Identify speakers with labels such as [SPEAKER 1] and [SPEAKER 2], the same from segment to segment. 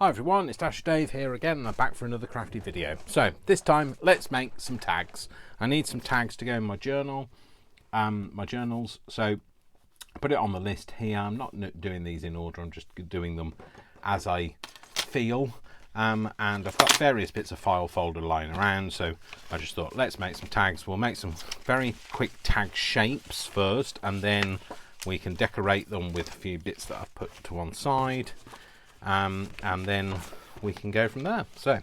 [SPEAKER 1] Hi everyone, it's Dash Dave here again, and I'm back for another crafty video. So this time, let's make some tags. I need some tags to go in my journal, my journals. So I put it on the list here. I'm not doing these in order. I'm just doing them as I feel. And I've got various bits of file folder lying around. So I just thought, let's make some tags. We'll make some very quick tag shapes first, and then we can decorate them with a few bits that I've put to one side. And then we can go from there. So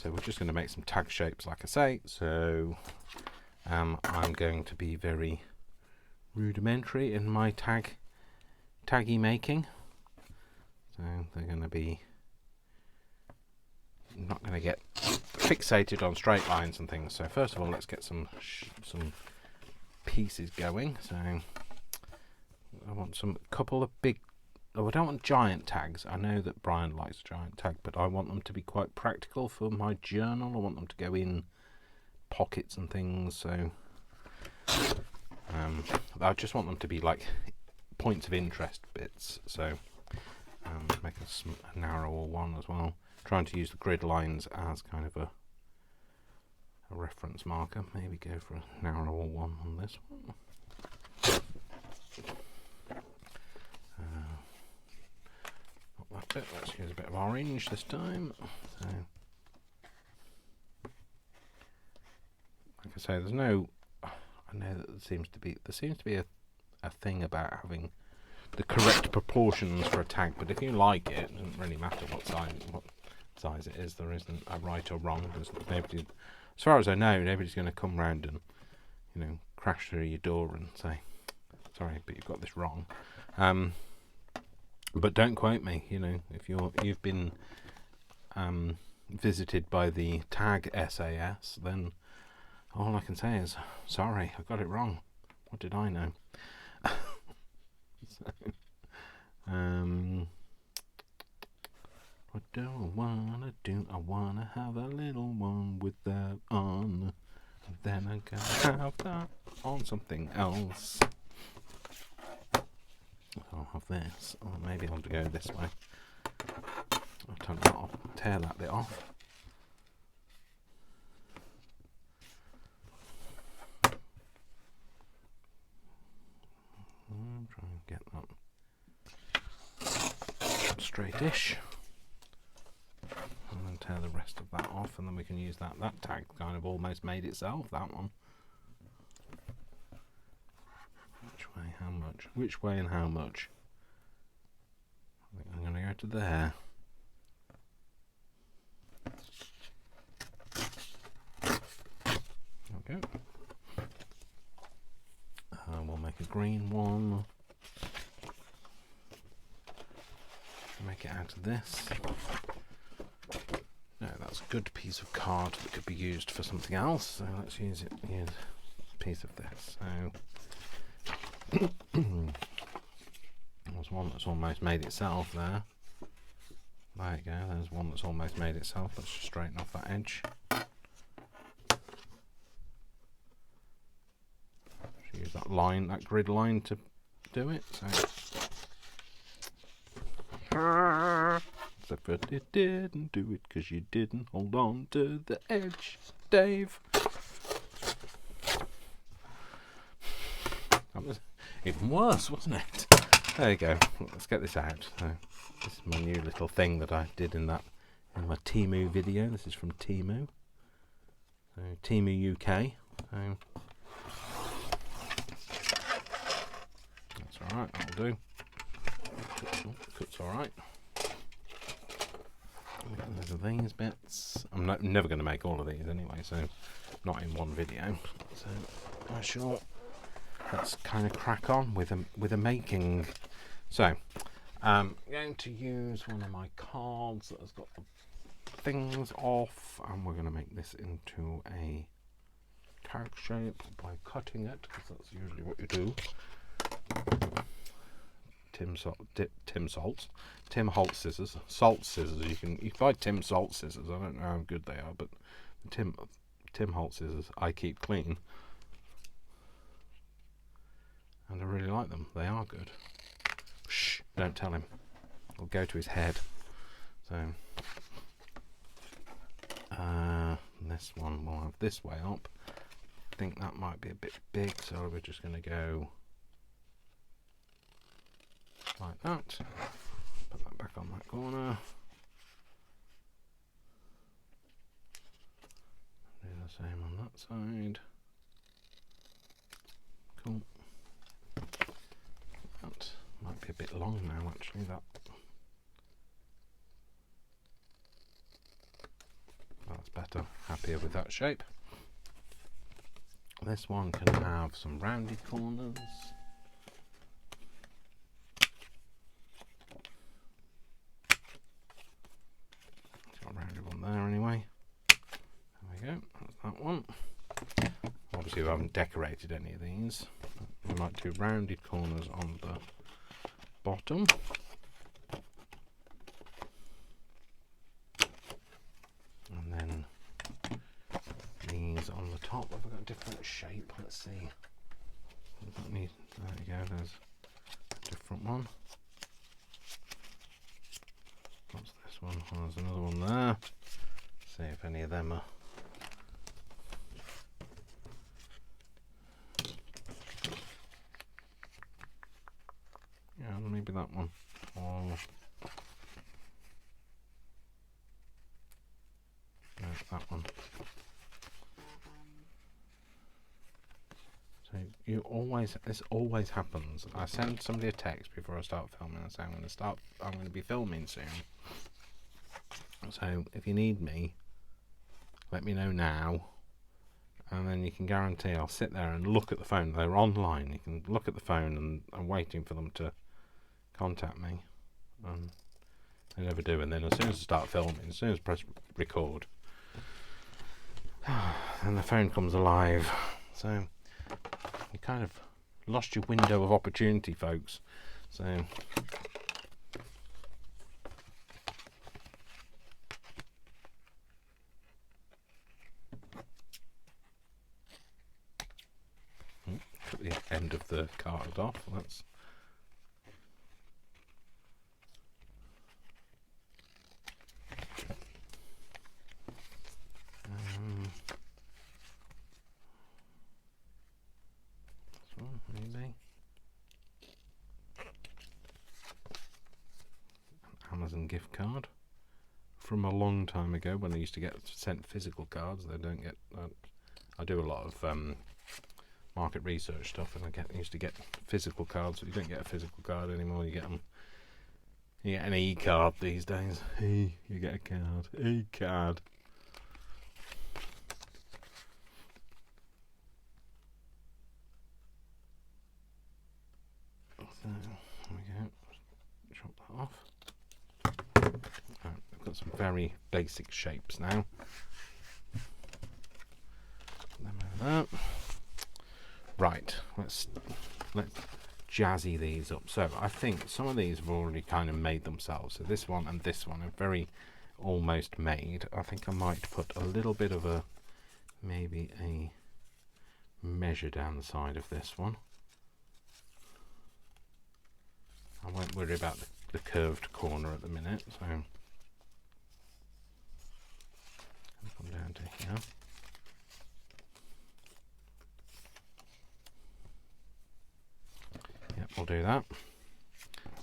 [SPEAKER 1] we're just going to make some tag shapes, like I say. So I'm going to be very rudimentary in my taggy making. So they're going to be not going to get fixated on straight lines and things. So first of all, let's get some pieces going. So I want some couple of big. Oh, I don't want giant tags. I know that Brian likes a giant tag, but I want them to be quite practical for my journal. I want them to go in pockets and things. So I just want them to be like points of interest bits. So make a narrower one as well. Trying to use the grid lines as kind of a reference marker. Maybe go for a narrower one on this one. That bit. Let's use a bit of orange this time. So, like I say, there's no. I know that there seems to be a thing about having the correct proportions for a tag, but if you like it, it doesn't really matter what size it is. There isn't a right or wrong. There's nobody, as far as I know, nobody's going to come round and crash through your door and say, "Sorry, but you've got this wrong." But don't quote me. If you've been visited by the tag SAS, then all I can say is, sorry, I got it wrong. What did I know? What do I wanna do? I wanna have a little one with that on. Then I can have that on something else. I'll have this, or maybe I'll go this way. I'll tear that bit off. I'll try and get that straightish. And then tear the rest of that off, and then we can use that. That tag kind of almost made itself, that one. Which way, how much? Which way and how much? I think I'm going to go to there. Okay. We'll make a green one. Make it out of this. No, that's a good piece of card that could be used for something else. So let's use a piece of this. So there's one that's almost made itself there. There you go, there's one that's almost made itself. Let's just straighten off that edge. Use that line, that grid line to do it. So but it didn't do it because you didn't hold on to the edge, Dave. That was even worse, wasn't it? There you go. Let's get this out. So this is my new little thing that I did in my Temu video. This is from Temu. So Temu UK. So that's alright, that'll do. Cuts alright. There's these bits. I'm never going to make all of these anyway, so not in one video. So I shall. Let's kind of crack on with a making. So I'm going to use one of my cards that has got the things off, and we're going to make this into a tag shape by cutting it, because that's usually what you do. Tim Holt scissors, salt scissors. You can buy Tim Salt scissors. I don't know how good they are, but Tim Holt scissors I keep clean, and I really like them. They are good. Shh! Don't tell him. It'll go to his head. So this one will have this way up. I think that might be a bit big, so we're just going to go like that. Put that back on that corner. Do the same on that side. Cool. That might be a bit long now, actually. That's better. Happier with that shape. This one can have some rounded corners. It's got a rounded one there anyway. There we go. That's that one. Obviously we haven't decorated any of these. We might do rounded corners on the bottom. And then these on the top. Have I got a different shape? Let's see. There you go, there's a different one. What's this one? Oh, there's another one there. See if any of them are. Yeah, maybe that one. Or no, that one. So this always happens. I send somebody a text before I start filming and say I'm going to be filming soon. So if you need me, let me know now, and then you can guarantee I'll sit there and look at the phone. They're online. You can look at the phone, and I'm waiting for them to contact me. They never do, and then as soon as I start filming, as soon as I press record, and the phone comes alive. So you kind of lost your window of opportunity, folks. So cut the end of the card off. That's this one, maybe. An Amazon gift card from a long time ago when I used to get sent physical cards. They don't get. I do a lot of market research stuff, and I used to get physical cards. You don't get a physical card anymore. You get them. You get an e-card these days. Hey, you get a card. E-card. So there we go. Chop that off. Right, I've got some very basic shapes now. Put them over there. Right, let's jazzy these up. So I think some of these have already kind of made themselves. So this one and this one are very almost made. I think I might put a little bit of maybe a measure down the side of this one. I won't worry about the curved corner at the minute, so I'll come down to here. Yep, we'll do that.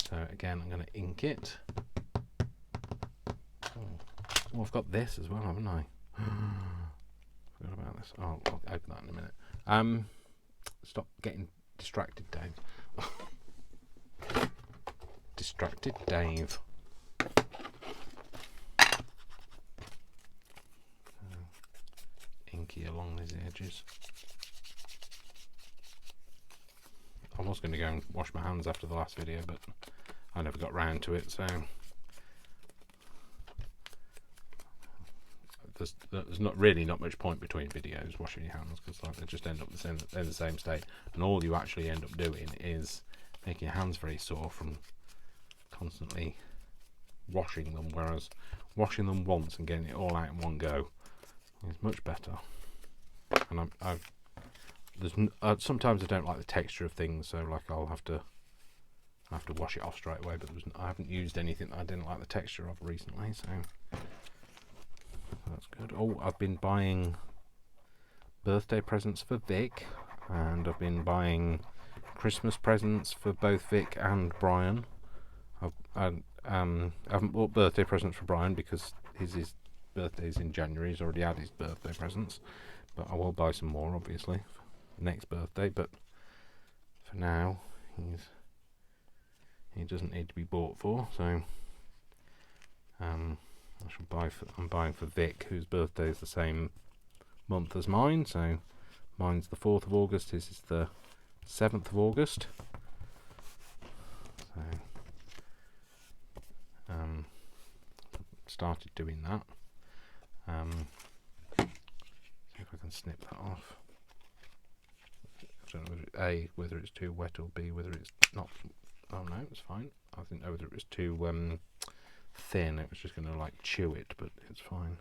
[SPEAKER 1] So again, I'm going to ink it. Oh, I've got this as well, haven't I? Forgot about this. Oh, I'll open that in a minute. Stop getting distracted, Dave. Distracted Dave. Inky along these edges. I was going to go and wash my hands after the last video, but I never got round to it, so there's not much point between videos washing your hands, because like, they just end up in the same state, and all you actually end up doing is making your hands very sore from constantly washing them, whereas washing them once and getting it all out in one go is much better. And sometimes I don't like the texture of things, so like I'll have to I have to wash it off straight away, but I haven't used anything that I didn't like the texture of recently, so that's good. Oh, I've been buying birthday presents for Vic, and I've been buying Christmas presents for both Vic and Brian. I haven't bought birthday presents for Brian because his birthday's in January. He's already had his birthday presents, but I will buy some more, obviously, for next birthday. But for now, he doesn't need to be bought for, so I'm buying for Vic, whose birthday is the same month as mine. So mine's the 4th of August, his is the 7th of August. So started doing that. See if I can snip that off. I don't know whether it's too wet, or B, whether it's not. Oh no, it's fine. I didn't know whether it was too thin. It was just going to like chew it, but it's fine.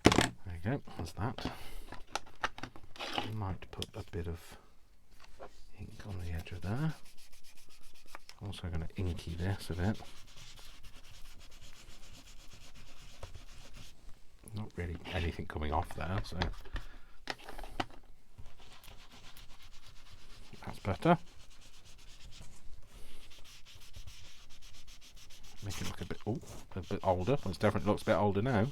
[SPEAKER 1] There you go. That's that. I might put a bit of ink on the edge of there. Also going to inky this a bit. Not really anything coming off there, so that's better. Make it look a bit older. It definitely looks a bit older now.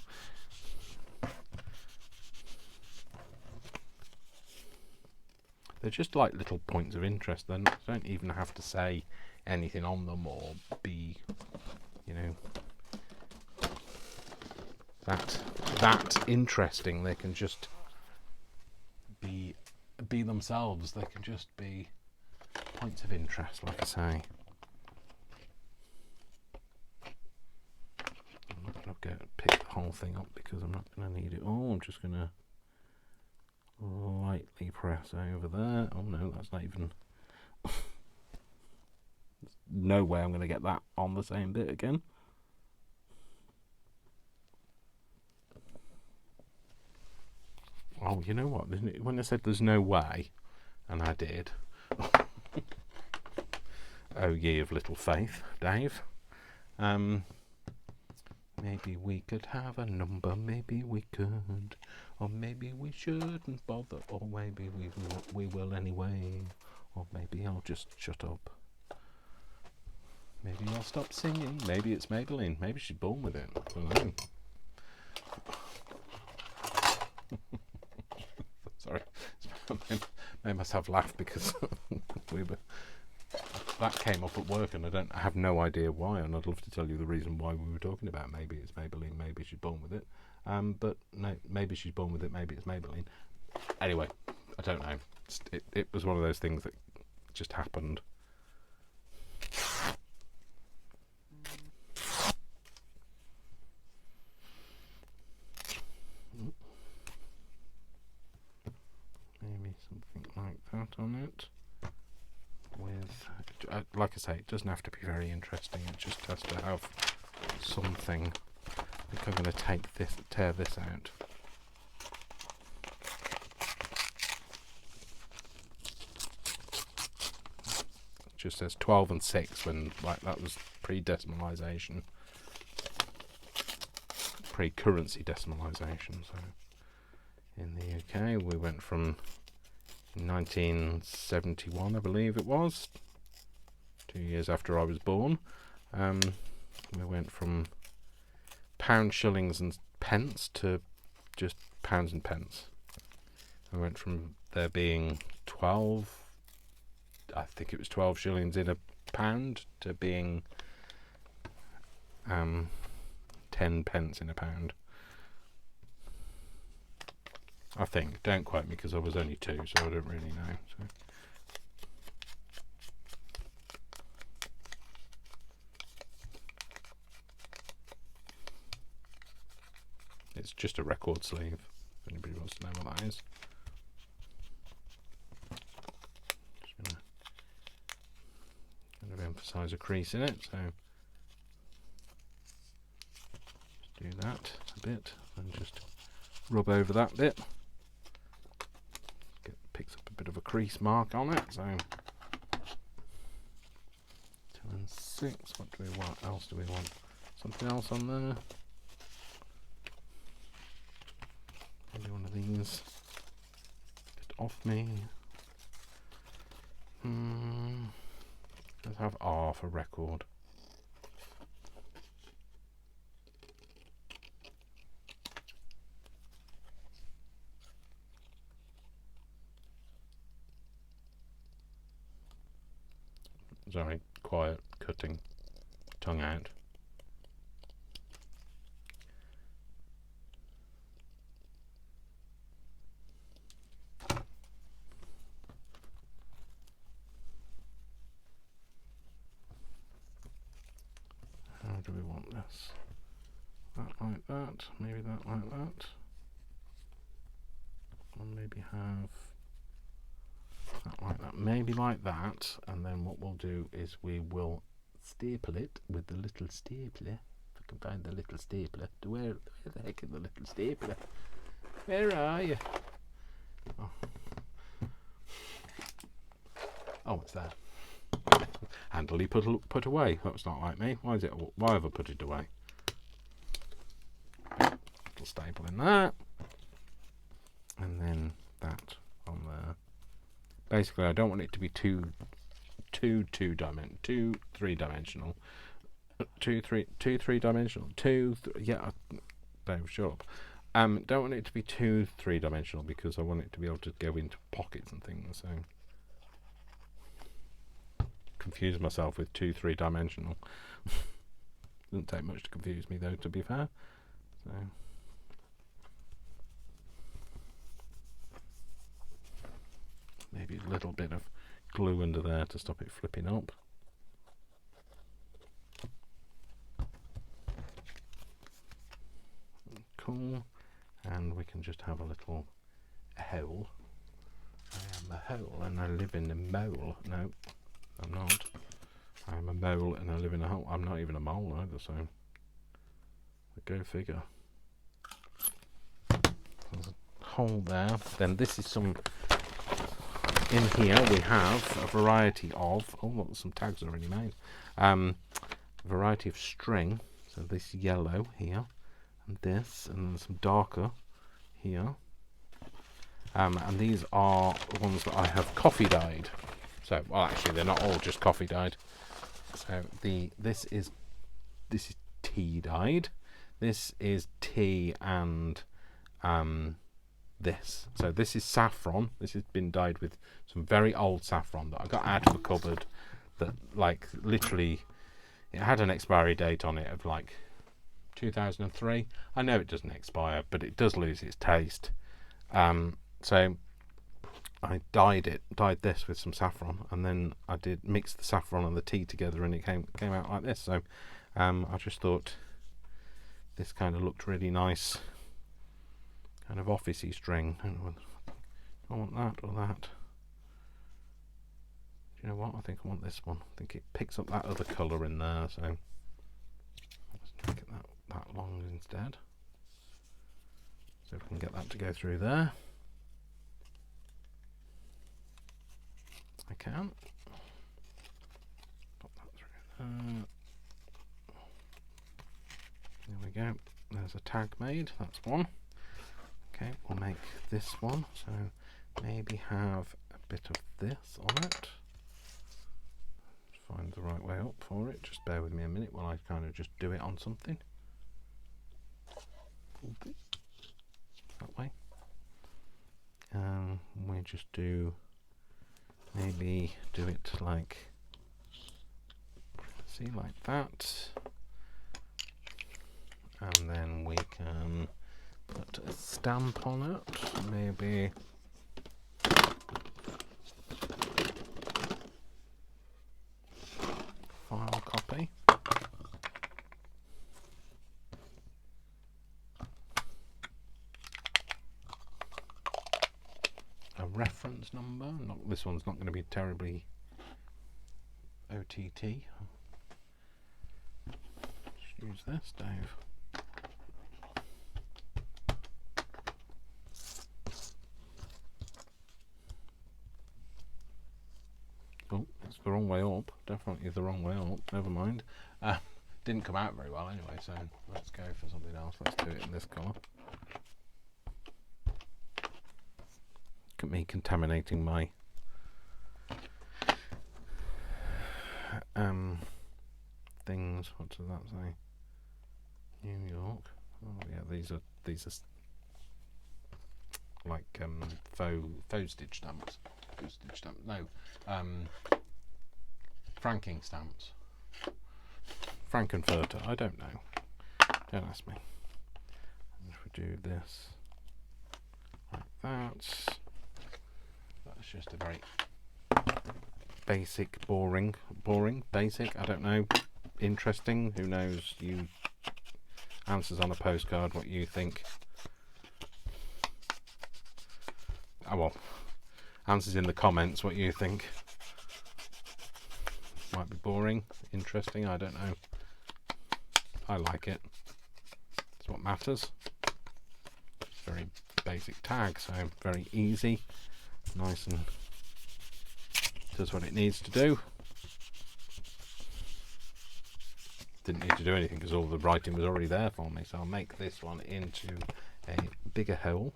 [SPEAKER 1] They're just like little points of interest. They don't even have to say anything on them or be, you know, that interesting. They can just be themselves. They can just be points of interest, like I say. I'm not going to pick the whole thing up because I'm not going to need it all. I'm just going to lightly press over there. Oh no, that's not even. No way I'm going to get that on the same bit again. Oh, you know what? When I said there's no way, and I did. Oh, ye of little faith, Dave. Maybe we could have a number, maybe we could, or maybe we shouldn't bother, or maybe we will anyway, or maybe I'll just shut up. Maybe I'll stop singing. Maybe it's Maybelline. Maybe she's born with it. I don't know. Sorry, made myself laugh because that came up at work, and I have no idea why, and I'd love to tell you the reason why we were talking about maybe it's Maybelline, maybe she's born with it, but no, maybe she's born with it, maybe it's Maybelline. Anyway, I don't know. It was one of those things that just happened. Maybe something like that on it. With, like I say, it doesn't have to be very interesting. It just has to have something. I think I'm going to tear this out. It just says 12 and 6 when that was pre-decimalisation, pre-currency decimalisation. So in the UK, we went from 1971, I believe it was, 2 years after I was born. We went from pounds, shillings and pence to just pounds and pence. We went from there being 12, I think it was 12 shillings in a pound, to being 10 pence in a pound. I think. Don't quote me because I was only 2, so I don't really know. So. It's just a record sleeve, if anybody wants to know what that is. Just going to emphasise a crease in it, so just do that a bit and just rub over that bit. Picks up a bit of a crease mark on it, so 6. What do we want? Else do we want? Something else on there? Maybe one of these. Get off me. Let's have R for record. Sorry, quiet, cutting, tongue out. How do we want this? That like that, maybe that like that. Or maybe have that like that, maybe like that, and then what we'll do is we will staple it with the little stapler. If I can find the little stapler. Where the heck is the little stapler? Where are you? Oh, it's there. Handily put away. That's not like me. Why is it? Why have I put it away? Little staple in that, and then that on there. Basically, I don't want it to be three dimensional. Yeah, Dave, shut up. Don't want it to be too 3-dimensional because I want it to be able to go into pockets and things. So confuse myself with 3-dimensional. Doesn't take much to confuse me though, to be fair. So maybe a little bit of glue under there to stop it flipping up. Cool. And we can just have a little hole. I am a hole and I live in a mole. No, I'm not. I am a mole and I live in a hole. I'm not even a mole either, so go figure. There's a hole there. Then this is some. In here we have a variety of. Oh, look, some tags already made. A variety of string. So this yellow here, and this, and some darker here. And these are the ones that I have coffee dyed. So, well, actually, they're not all just coffee dyed. So this is tea dyed. This is tea and this. So this is saffron. This has been dyed with some very old saffron that I got out of a cupboard. That, like, literally, it had an expiry date on it of like 2003. I know it doesn't expire, but it does lose its taste. So I dyed this with some saffron, and then I did mix the saffron and the tea together, and it came out like this. So I just thought this kind of looked really nice, kind of officey string. I want that or that. Do you know what? I think I want this one. I think it picks up that other colour in there, so let's make it that long instead. So we can get that to go through there. I can. Pop that through there. There we go. There's a tag made. That's one. Okay, we'll make this one. So maybe have a bit of this on it. Find the right way up for it. Just bear with me a minute while I kind of just do it on something. That way. We just do. Maybe do it like, see, like that, and then we can put a stamp on it, maybe file copy. A reference number. This one's not going to be terribly OTT. Just use this, Dave. Oh, it's the wrong way up. Definitely the wrong way up. Never mind. Didn't come out very well anyway, so let's go for something else. Let's do it in this colour. Look at me contaminating my things. What does that say? New York. Oh yeah, these are like faux stitch stamps. Postage stamp. No, franking stamps. Frankenfurter. I don't know. Don't ask me. And if we do this like that, that's just a very basic, boring, basic. I don't know. Interesting. Who knows? You answers on a postcard. What you think? Oh well. Answers in the comments what you think. Might be boring, interesting, I don't know. I like it. It's what matters. It's very basic tag, so very easy. Nice and does what it needs to do. Didn't need to do anything because all the writing was already there for me, so I'll make this one into a bigger hole.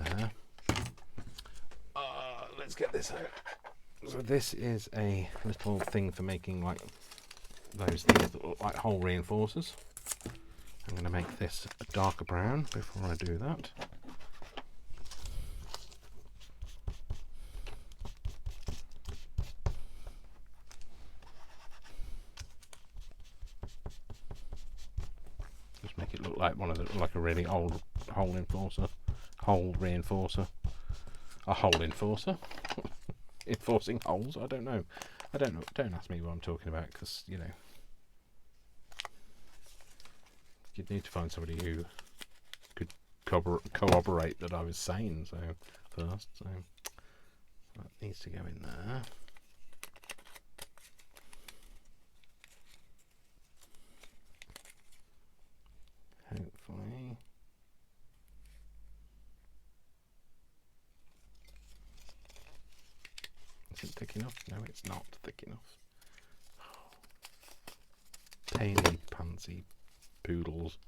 [SPEAKER 1] There. Let's get this out. So this is a little thing for making like those things that look like hole reinforcers. I'm going to make this a darker brown before I do that. Just make it look like one of the, like a really old hole reinforcer. A hole enforcer. Enforcing holes. I don't know. Don't ask me what I'm talking about, because you know you'd need to find somebody who could corroborate that I was sane. So first, so that needs to go in there. Hopefully. Is it thick enough? No, it's not thick enough. Tiny pansy poodles.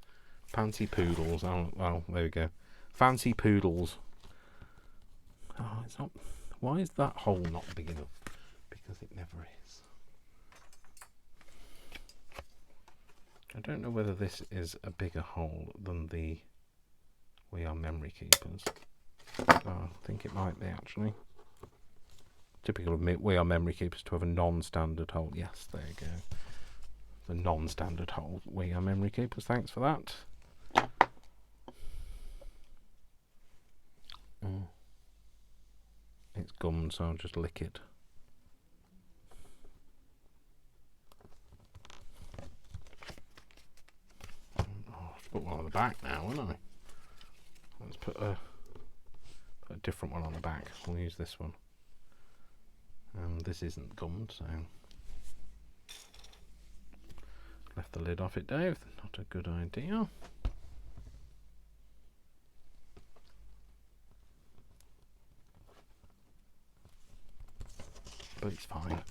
[SPEAKER 1] Pansy poodles. Oh, well, there we go. Fancy poodles. Oh, it's not. Why is that hole not big enough? Because it never is. I don't know whether this is a bigger hole than the We Are Memory Keepers. Oh, I think it might be actually. Typical of We Are Memory Keepers to have a non-standard hole. Yes, there you go. The non-standard hole. We Are Memory Keepers. Thanks for that. It's gummed, so I'll just lick it. Oh, I've put one on the back now, haven't I? Let's put a different one on the back. We'll use this one. This isn't gummed, so left the lid off it, Dave. Not a good idea. But it's fine.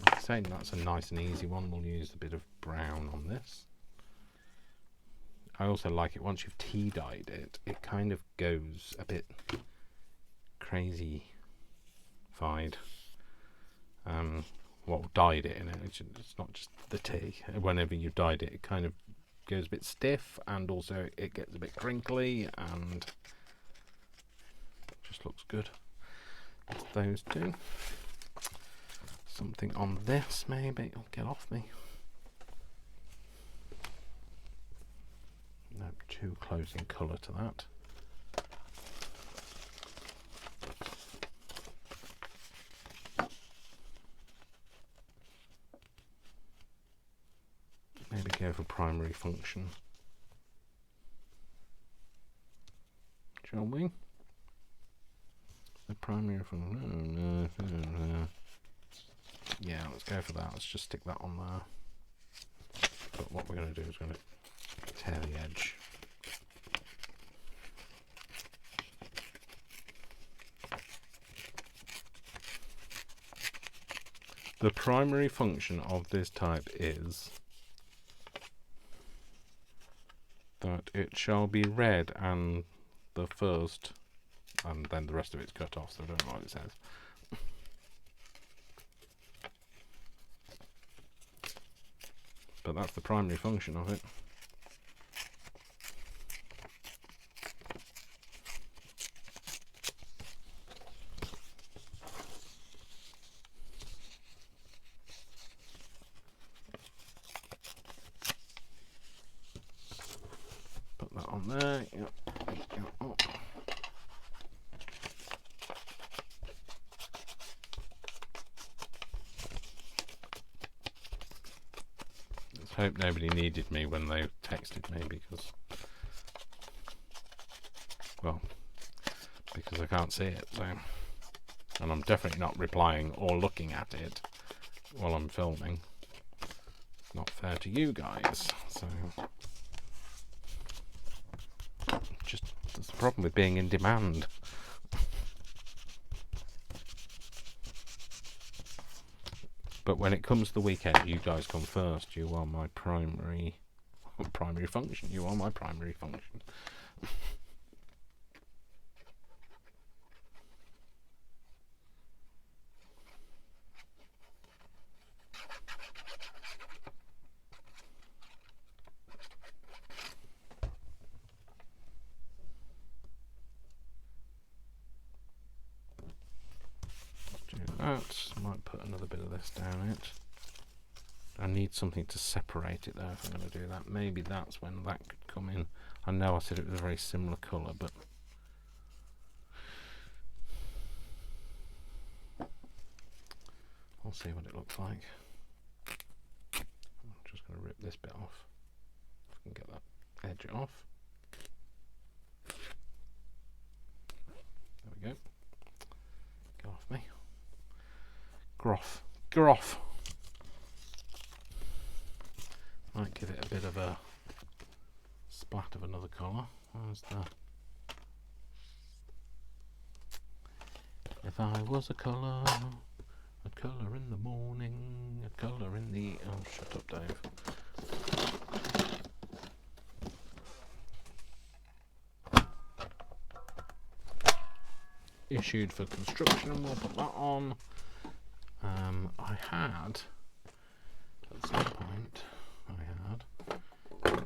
[SPEAKER 1] Like I say, that's a nice and easy one. We'll use a bit of brown on this. I also like it once you've tea dyed it, it kind of goes a bit crazy-fied. Well, dyed it in it. It's not just the tea. Whenever you've dyed it, it kind of goes a bit stiff, and also it gets a bit crinkly, and just looks good. Those two. Something on this, maybe. It'll get off me. No, too close in colour to that. Maybe go for primary function. Shall we? The primary function. Yeah, let's go for that. Let's just stick that on there. But what we're going to do is we're going to tear the edge. The primary function of this type is that it shall be read and the first, and then the rest of it's cut off, so I don't know what it says. But that's the primary function of it. Put that on there. Yep. Oh. Let's hope nobody needed me when they texted me because I can't see it. So, and I'm definitely not replying or looking at it while I'm filming. It's not fair to you guys. So. Just that's the problem with being in demand. But when it comes to the weekend, you guys come first. You are my primary function. You are my primary function. Might put another bit of this down it. I need something to separate it though if I'm going to do that. Maybe that's when that could come in. I know I said it was a very similar colour, but I'll see what it looks like. I'm just going to rip this bit off. If I can get that edge off. There we go. Get off me. Groff. Might give it a bit of a splat of another colour. Where's the... If I was a colour in the morning, a colour in the... Oh, shut up, Dave. Issued for construction, we'll put that on. I had, at some point,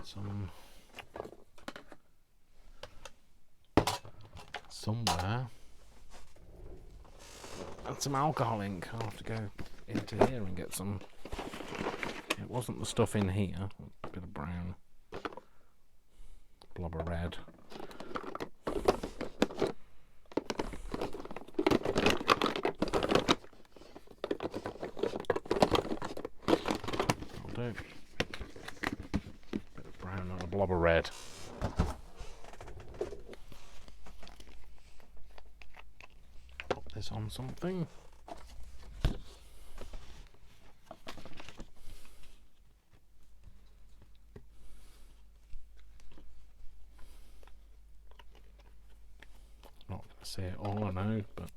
[SPEAKER 1] some somewhere, and some alcohol ink. I'll have to go into here and get some. It wasn't the stuff in here, a bit of brown, blob of red. Bit of brown and a blob of red. Put this on something. Not going to see it all, I know, but.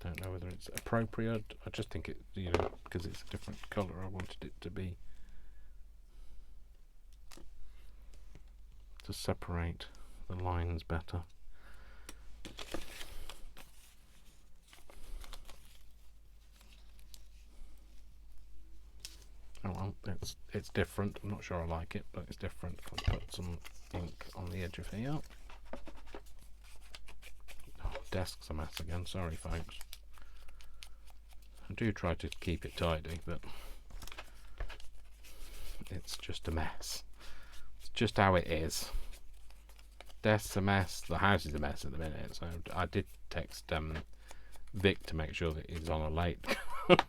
[SPEAKER 1] Don't know whether it's appropriate. I just think it, because it's a different colour, I wanted it to be to separate the lines better. Oh well, it's different. I'm not sure I like it, but it's different. I'll put some ink on the edge of here. Oh, desk's a mess again. Sorry, folks. I do try to keep it tidy, but it's just a mess. It's just how it is. Desk's a mess. The house is a mess at the minute. So I did text Vic to make sure that he's on a late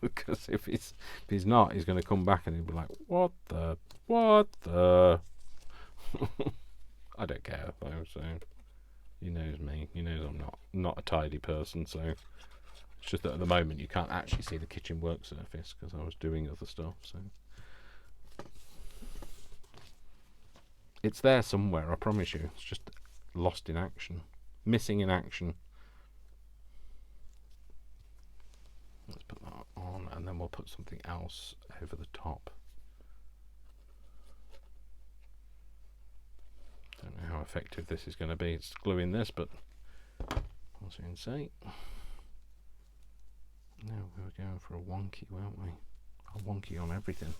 [SPEAKER 1] Because if he's not, he's going to come back and he'll be like, what the? I don't care though, so he knows me. He knows I'm not a tidy person, so it's just that at the moment you can't actually see the kitchen work surface because I was doing other stuff. So it's there somewhere, I promise you. It's just lost in action, missing in action. Let's put that on, and then we'll put something else over the top. Don't know how effective this is going to be. It's gluing this, but we'll soon see. No, we were going for a wonky, weren't we? A wonky on everything.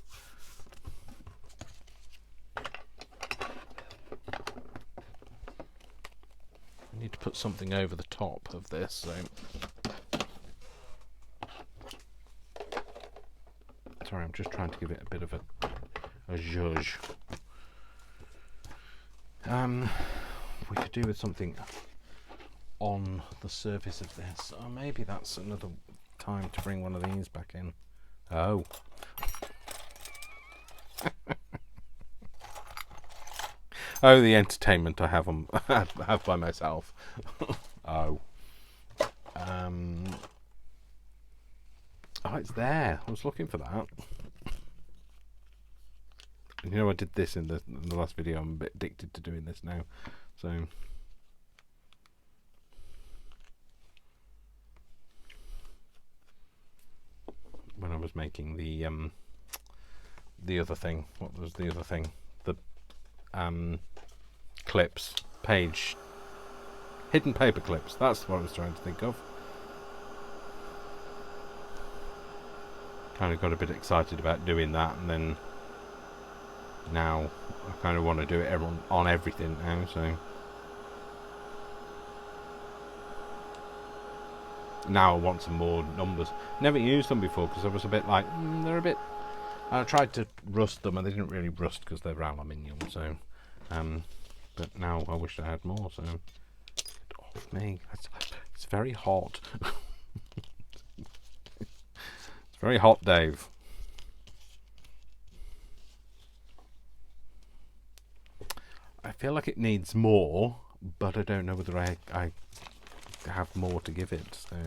[SPEAKER 1] I need to put something over the top of this, so sorry, I'm just trying to give it a bit of a zhuzh. We could do with something on the surface of this. Oh, maybe that's another time to bring one of these back in. Oh. Oh, the entertainment I have have by myself. Oh. Oh, it's there. I was looking for that. You know, I did this in the last video. I'm a bit addicted to doing this now. So when I was making the other thing, what was the other thing? The clips, page, hidden paper clips. That's what I was trying to think of. Kind of got a bit excited about doing that, and then now I kind of want to do it on everything now, so now I want some more numbers. Never used them before because I was a bit like, they're a bit, I tried to rust them and they didn't really rust because they're aluminium, so but now I wish I had more, so get off me. It's very hot. It's very hot, Dave. I feel like it needs more, but I don't know whether I have more to give it, so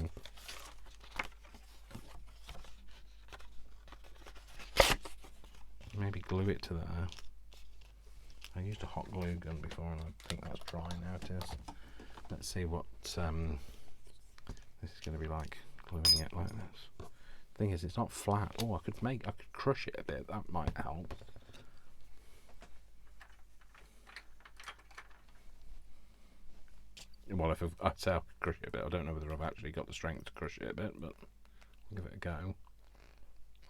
[SPEAKER 1] maybe glue it to there. I used a hot glue gun before and I think that's dry now. It is. Let's see what this is going to be like, gluing it like this. Thing is, it's not flat. Oh, I could crush it a bit. That might help. Well, if I'd say I could crush it a bit, I don't know whether I've actually got the strength to crush it a bit, but I'll give it a go.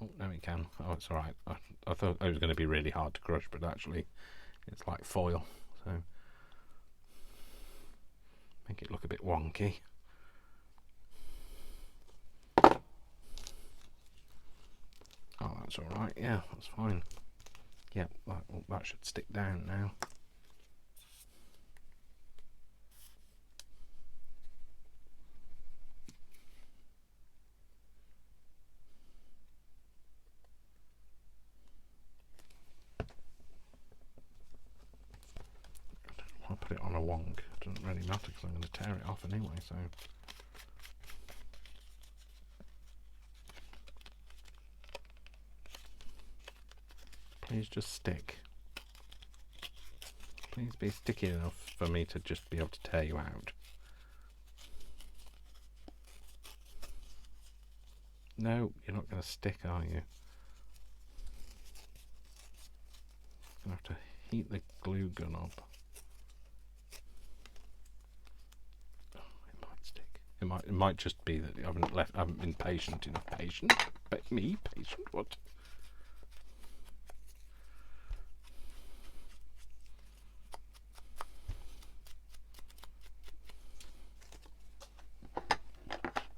[SPEAKER 1] Oh, no, it can. Oh, it's alright. I thought it was going to be really hard to crush, but actually it's like foil, so make it look a bit wonky. Oh, that's alright. Yeah, that's fine. Yeah, that should stick down now. I'll put it on a wonk. It doesn't really matter because I'm going to tear it off anyway, so please just stick. Please be sticky enough for me to just be able to tear you out. No, you're not going to stick, are you? I'm going to have to heat the glue gun up. It might just be that I haven't been patient enough. Patient? Me? Patient? What?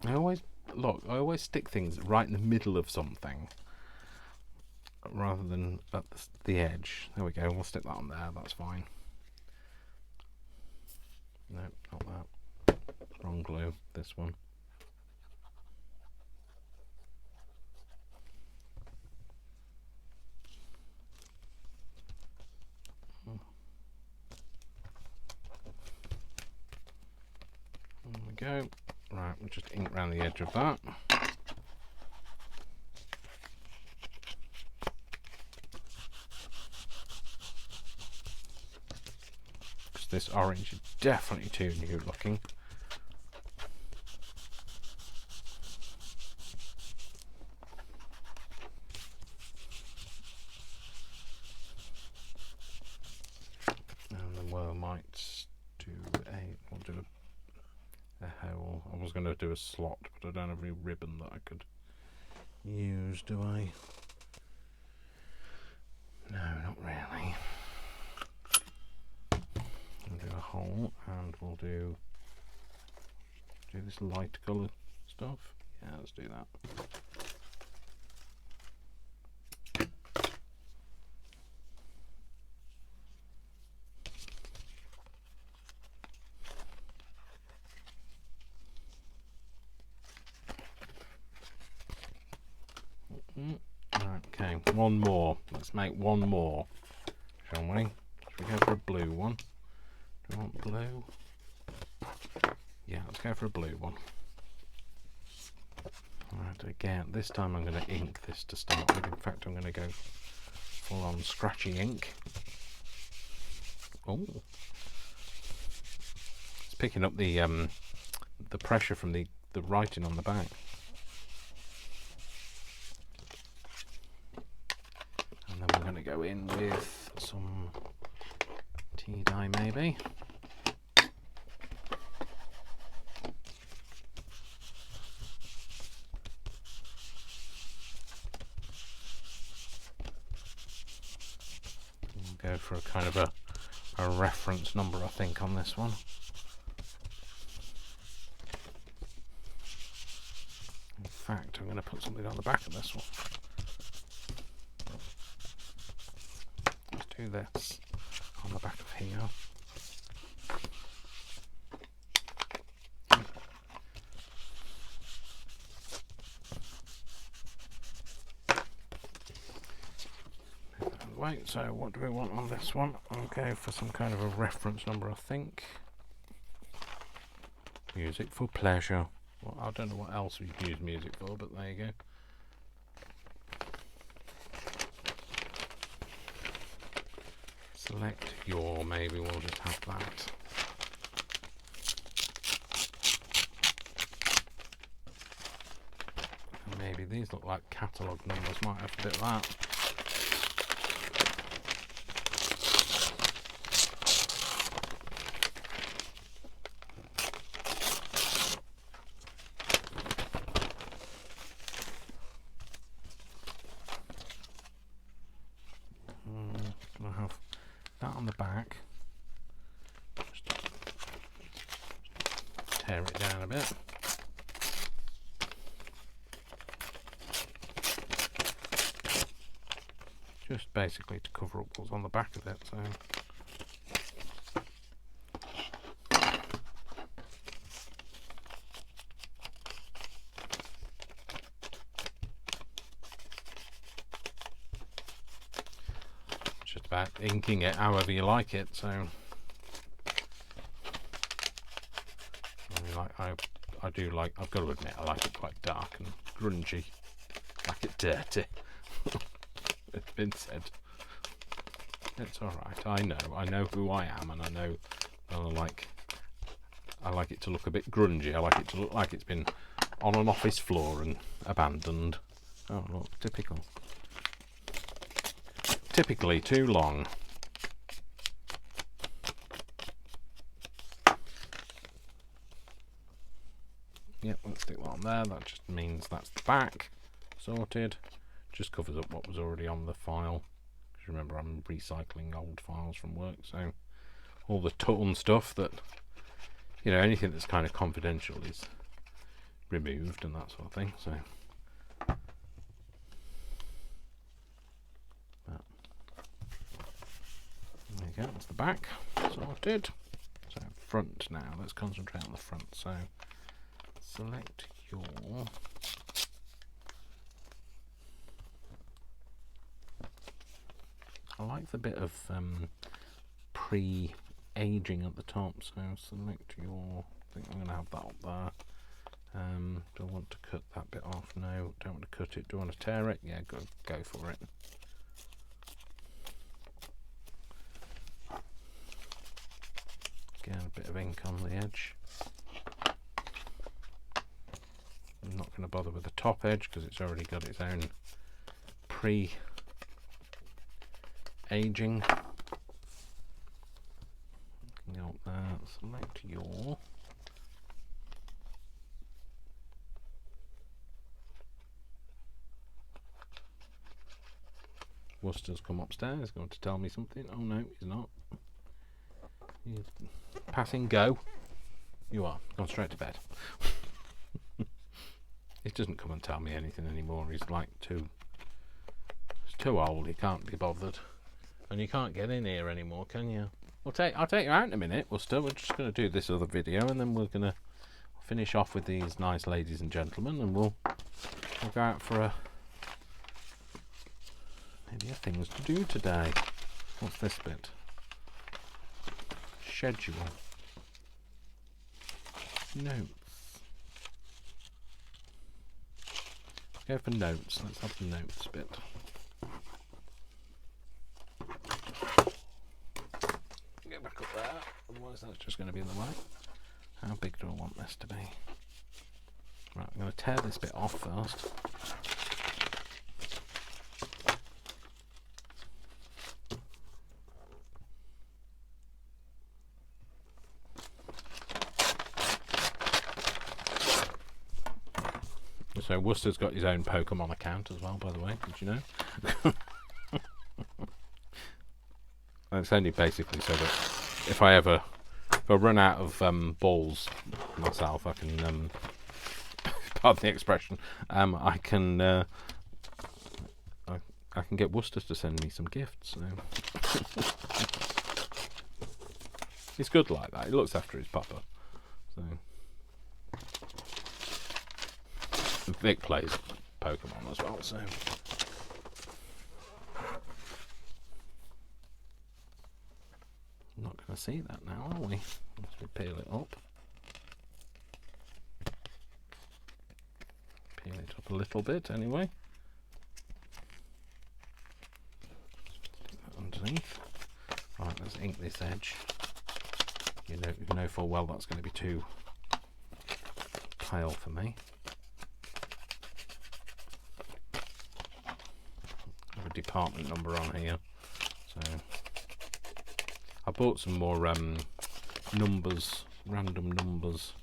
[SPEAKER 1] I always stick things right in the middle of something rather than at the edge. There we go. We'll stick that on there. That's fine. No, not that. Wrong glue. This one. go. Right, we'll just ink around the edge of that. Because this orange is definitely too new looking. And then well, I might do we'll do a hole. I was going to do a slot, but I don't have any ribbon that I could use, do I? No, not really. We'll do a hole, and we'll do this light colour stuff. Yeah, let's do that. Okay, one more. Let's make one more, shall we? Should we go for a blue one? Do you want blue? Yeah, let's go for a blue one. Right, again, this time I'm going to ink this to start with. In fact, I'm going to go full on scratchy ink. Oh, it's picking up the pressure from the writing on the back. And then we're going to go in with some tea dye maybe. We'll go for a kind of a reference number, I think, on this one. In fact, I'm going to put something on the back of this one. Let's do this on the back of here. Wait, so what do we want on this one? I'll go for some kind of a reference number, I think. Music for pleasure. Well, I don't know what else we use music for, but there you go. Select your, maybe we'll just have that. And maybe these look like catalogue numbers, might have a bit of that. I'll have that on the back. Just tear it down a bit. Just basically to cover up what's on the back of it. So. Just about inking it however you like it. So I do like, I've got to admit, I like it quite dark and grungy. I like it dirty. It's been said. It's alright. I know who I am, and I know I like it to look a bit grungy. I like it to look like it's been on an office floor and abandoned. Oh look, typical. Typically too long. Yep, let's stick that on there. That just means that's the back sorted. Just covers up what was already on the file. Because remember, I'm recycling old files from work, so all the torn stuff that, you know, anything that's kind of confidential is removed and that sort of thing. So there you go, that's the back sorted. So front now, let's concentrate on the front. So select your I like the bit of pre-aging at the top, so select your think I'm going to have that up there. Do I want to cut that bit off? No, don't want to cut it. Do I want to tear it? Yeah, go for it. Get a bit of ink on the edge. I'm not going to bother with the top edge because it's already got its own pre-aging. Go up there, select your Worcester's come upstairs, going to tell me something. Oh no, he's not. He's passing go. You are. Gone straight to bed. He doesn't come and tell me anything anymore. He's like he's too old. He can't be bothered. And you can't get in here anymore, can you? I'll take you out in a minute, Worcester. We're just going to do this other video and then we're going to finish off with these nice ladies and gentlemen, and we'll go out for maybe a things to do today. What's this bit? Schedule. Notes. Let's go for notes. Let's have the notes bit. Get back up there, otherwise that's just going to be in the way. How big do I want this to be? Right, I'm going to tear this bit off first. So Worcester's got his own Pokemon account as well, by the way. Did you know? It's only basically so that if I run out of balls myself, I can pardon the expression. I can get Worcester to send me some gifts. So. He's good like that. He looks after his papa. So. Vic plays Pokemon as well, so not going to see that now, are we? Let's peel it up. Peel it up a little bit, anyway. Stick that underneath. Right, let's ink this edge. You know full well that's going to be too pale for me. Department number on here, so I bought some more numbers, random numbers.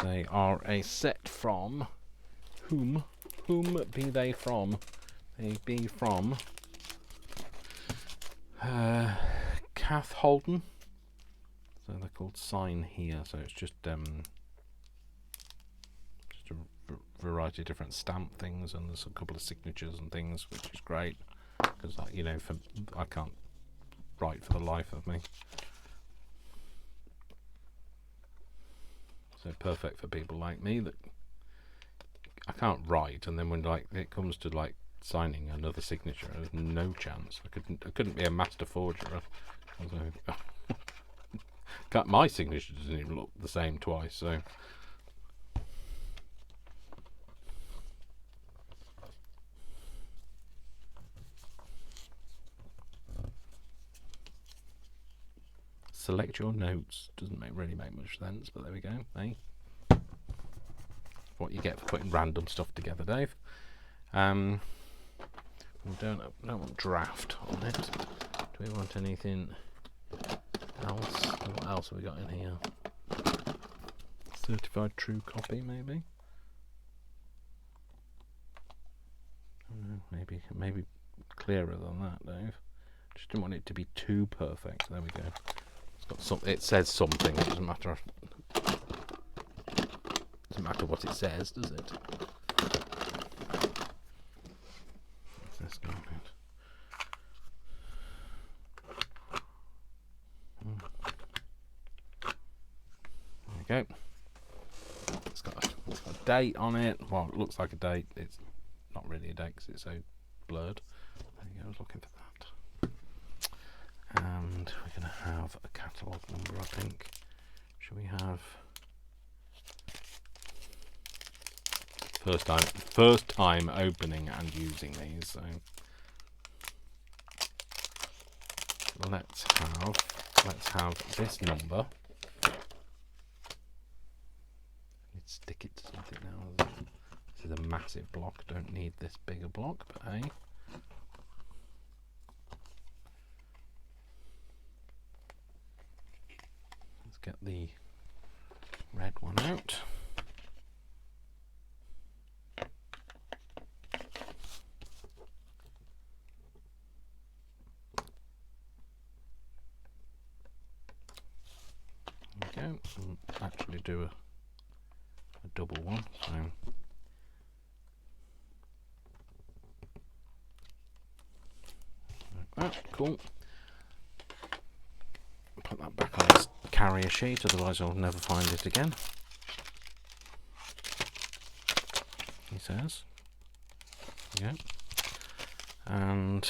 [SPEAKER 1] They are a set from whom be they from? They be from Kath Holden. So they're called Sign Here. So it's just a variety of different stamp things, and there's a couple of signatures and things, which is great because I can't write for the life of me. So perfect for people like me that I can't write, and then when it comes to signing another signature, there's no chance. I couldn't be a master forger. My signature doesn't even look the same twice, so. Select your notes. Doesn't really make much sense, but there we go. Hey, what you get for putting random stuff together, Dave. We don't want draft on it. Do we want anything else? What else have we got in here? Certified true copy, maybe. Maybe clearer than that, Dave. Just didn't want it to be too perfect. There we go. It says something. It doesn't matter. Doesn't matter what it says, does it? What's this going on? There we go. It's got a date on it. Well, it looks like a date. It's not really a date because it's so blurred. There you go. I was looking for that. And we're going to have a catalogue number, I think. Should we have first time opening and using these, so let's have this number. Let's stick it to something now. This is a massive block, don't need this bigger block, but hey. Let's get the red one out. There we go. We'll actually do a double one, so like that. Cool. Put that back on this carrier sheet, otherwise I'll never find it again, he says. Yeah. And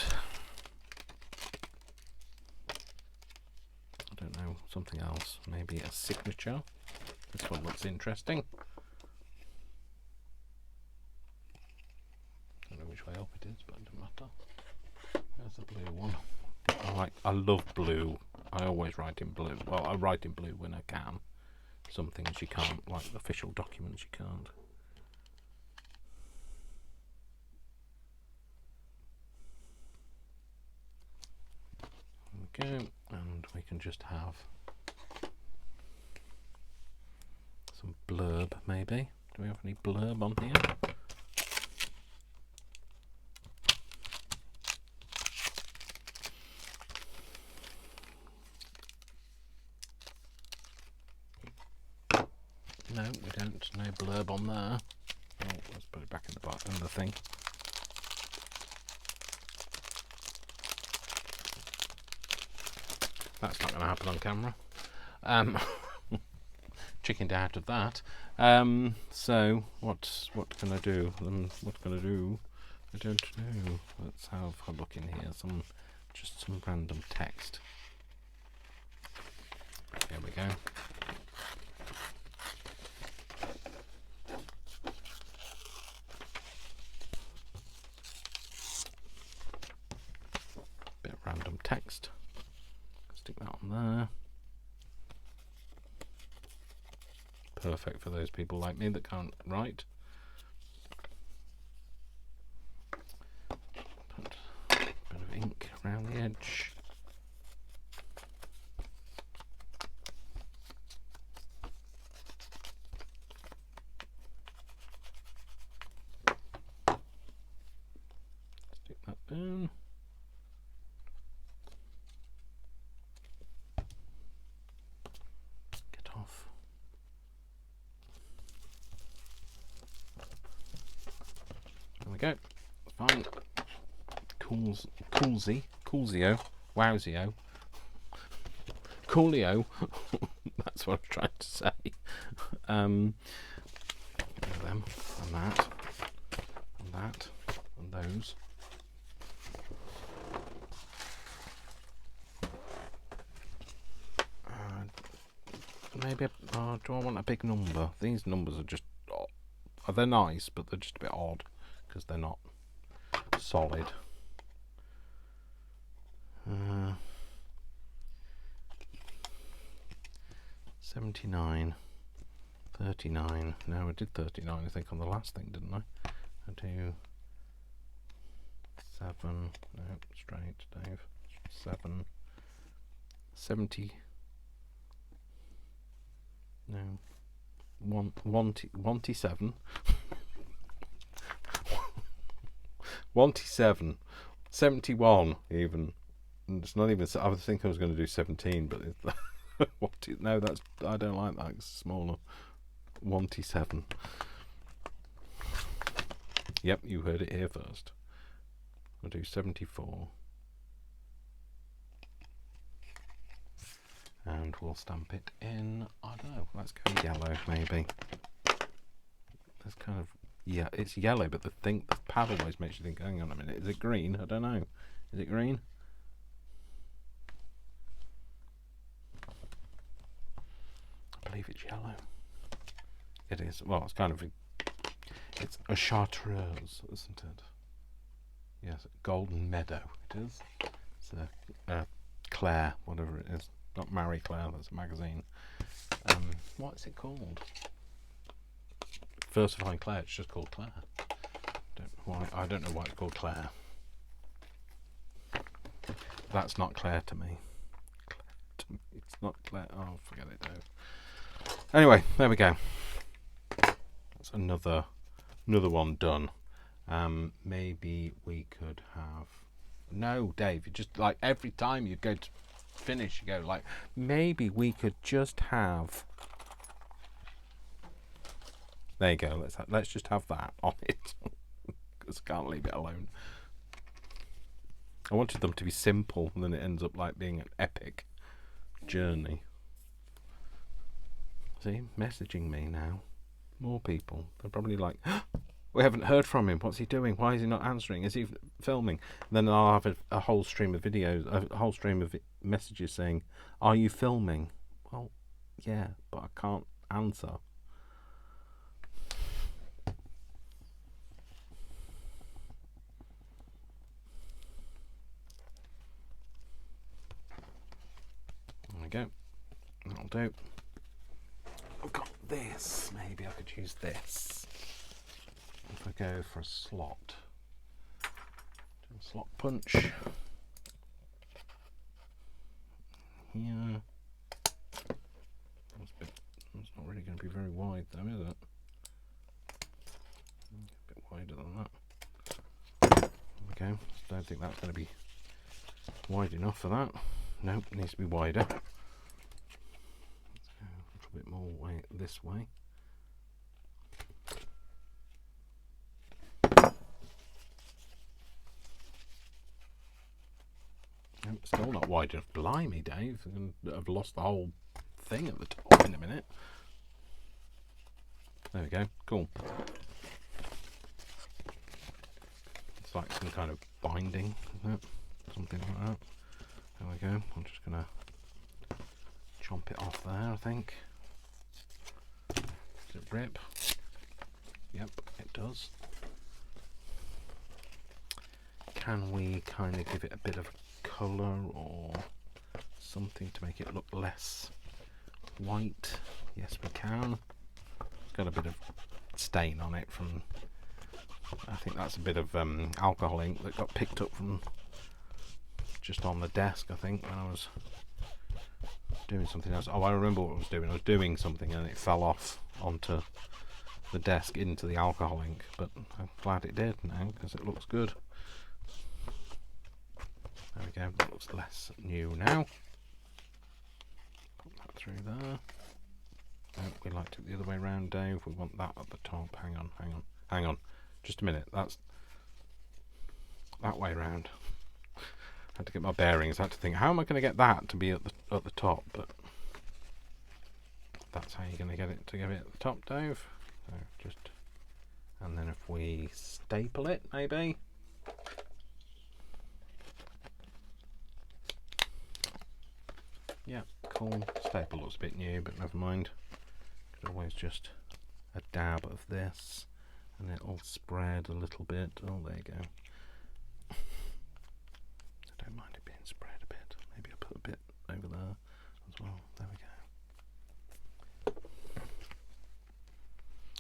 [SPEAKER 1] I don't know, something else, maybe a signature. This one looks interesting. Don't know which way up it is, but it doesn't matter. There's the blue one. I love blue. I always write in blue. Well, I write in blue when I can. Some things you can't, like official documents you can't. There we go, and we can just have some blurb maybe. Do we have any blurb on here? No, we don't. No blurb on there. Oh, let's put it back in the bottom of the thing. That's not going to happen on camera. Chickened out of that. So what can I do? What can I do? I don't know. Let's have a look in here. Just some random text. There we go. Bit of random text. Stick that on there. Perfect for those people like me that can't write. Put a bit of ink around the edge. Stick that down. Get off. There we go. Fine. Coolzio. Wowzio. Coolio. That's what I'm trying to say. Them, and that, and that, and those. Maybe, do I want a big number? These numbers are just, they're nice, but they're just a bit odd because they're not solid. 79, 39. No, I did 39, I think, on the last thing, didn't I? I do 7. No, straight, Dave. 7. 70. No. 127. 127. 71 even. And it's not even, I was thinking I was going to do 17, but it's no, that's, I don't like that, it's smaller. 127. Yep, you heard it here first. I'll do 74. And we'll stamp it in, I don't know, let's go yellow maybe. That's kind of, yeah, it's yellow, but the pad always makes you think, hang on a minute, is it green? I don't know. Is it green? I yellow. It is. Well, it's kind of it's a chartreuse, isn't it? Yes, Golden Meadow. It is. It's a Claire, whatever it is. Not Marie Claire. That's a magazine. What's it called? Versifying Claire. It's just called Claire. I don't know why it's called Claire. That's not Claire to me. It's not Claire. Oh, forget it though. Anyway, there we go. That's another one done. Maybe we could have. No, Dave. You just like every time you go to finish, you go like, maybe we could just have. There you go. Let's just have that on it. Because I can't leave it alone. I wanted them to be simple, and then it ends up like being an epic journey. See, messaging me now. More people. They're probably like, we haven't heard from him. What's he doing? Why is he not answering? Is he filming? And then I'll have a whole stream of videos, a whole stream of messages saying, are you filming? Well, yeah, but I can't answer. There we go. That'll do. I've got this. Maybe I could use this. If I go for a slot. Do a slot punch. Here. That's not really going to be very wide though, is it? A bit wider than that. There we go. Don't think that's going to be wide enough for that. No, it needs to be wider. Let's go a little bit more way this way. Nope, still not wide enough. Blimey, Dave. I've lost the whole thing at the top in a minute. There we go. Cool. It's like some kind of binding, isn't it? Something like that. There we go. I'm just going to chomp it off there, I think. Does it rip? Yep, it does. Can we kind of give it a bit of colour or something to make it look less white? Yes, we can. It's got a bit of stain on it from, I think that's a bit of alcohol ink that got picked up from just on the desk, I think, when I was doing something else. Oh, I remember what I was doing. I was doing something and it fell off onto the desk into the alcohol ink, but I'm glad it did now because it looks good. There we go, that looks less new now. Put that through there. No, we liked it the other way around, Dave. We want that at the top. Hang on. Just a minute. That's that way around. I had to get my bearings. I had to think, how am I going to get that to be at the top? But that's how you're going to get it at the top, Dave. So just, and then if we staple it, maybe. Yeah, cool. Staple looks a bit new, but never mind. Could always just a dab of this, and it'll spread a little bit. Oh, there you go. I don't mind it being spread a bit. Maybe I'll put a bit over there as well. There we go.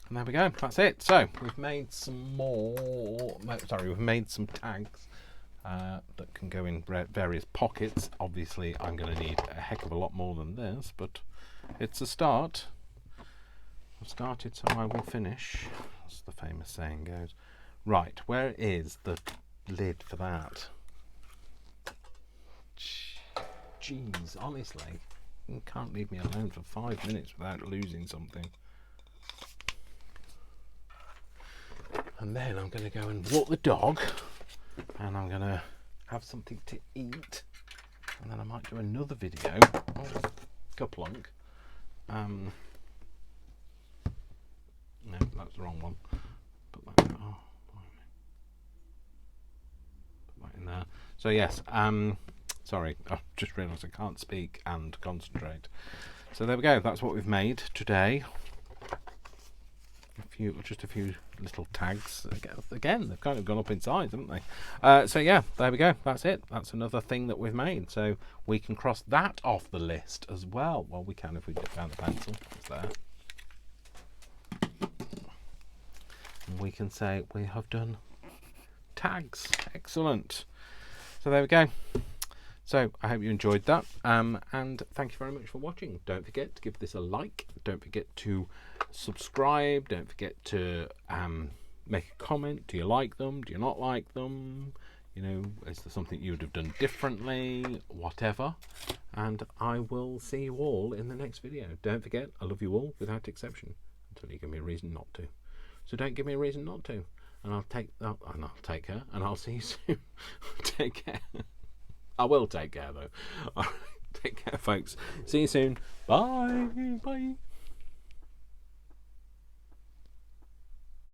[SPEAKER 1] And there we go. That's it. So we've made some more. Sorry, we've made some tags. That can go in various pockets. Obviously I'm going to need a heck of a lot more than this, but it's a start. I've started, so I will finish, as the famous saying goes. Right, where is the lid for that? Jeez, honestly, you can't leave me alone for 5 minutes without losing something. And then I'm going to go and walk the dog, and I'm going to have something to eat, and then I might do another video. Oh, kaplunk. No, that's the wrong one. Put that in, put that in there. So yes, sorry, I just realised I can't speak and concentrate. So there we go. That's what we've made today. Just a few little tags. Again, they've kind of gone up in size, haven't they? So yeah, there we go. That's it. That's another thing that we've made. So we can cross that off the list as well. Well, we can if we get down the pencil. It's there. And we can say we have done tags. Excellent. So there we go. So I hope you enjoyed that, and thank you very much for watching. Don't forget to give this a like. Don't forget to subscribe. Don't forget to make a comment. Do you like them? Do you not like them? You know, is there something you would have done differently? Whatever. And I will see you all in the next video. Don't forget, I love you all without exception, until you give me a reason not to. So don't give me a reason not to, and I'll take her, and I'll see you soon. Take care. I will take care though. Take care, folks. See you soon. Bye. Bye.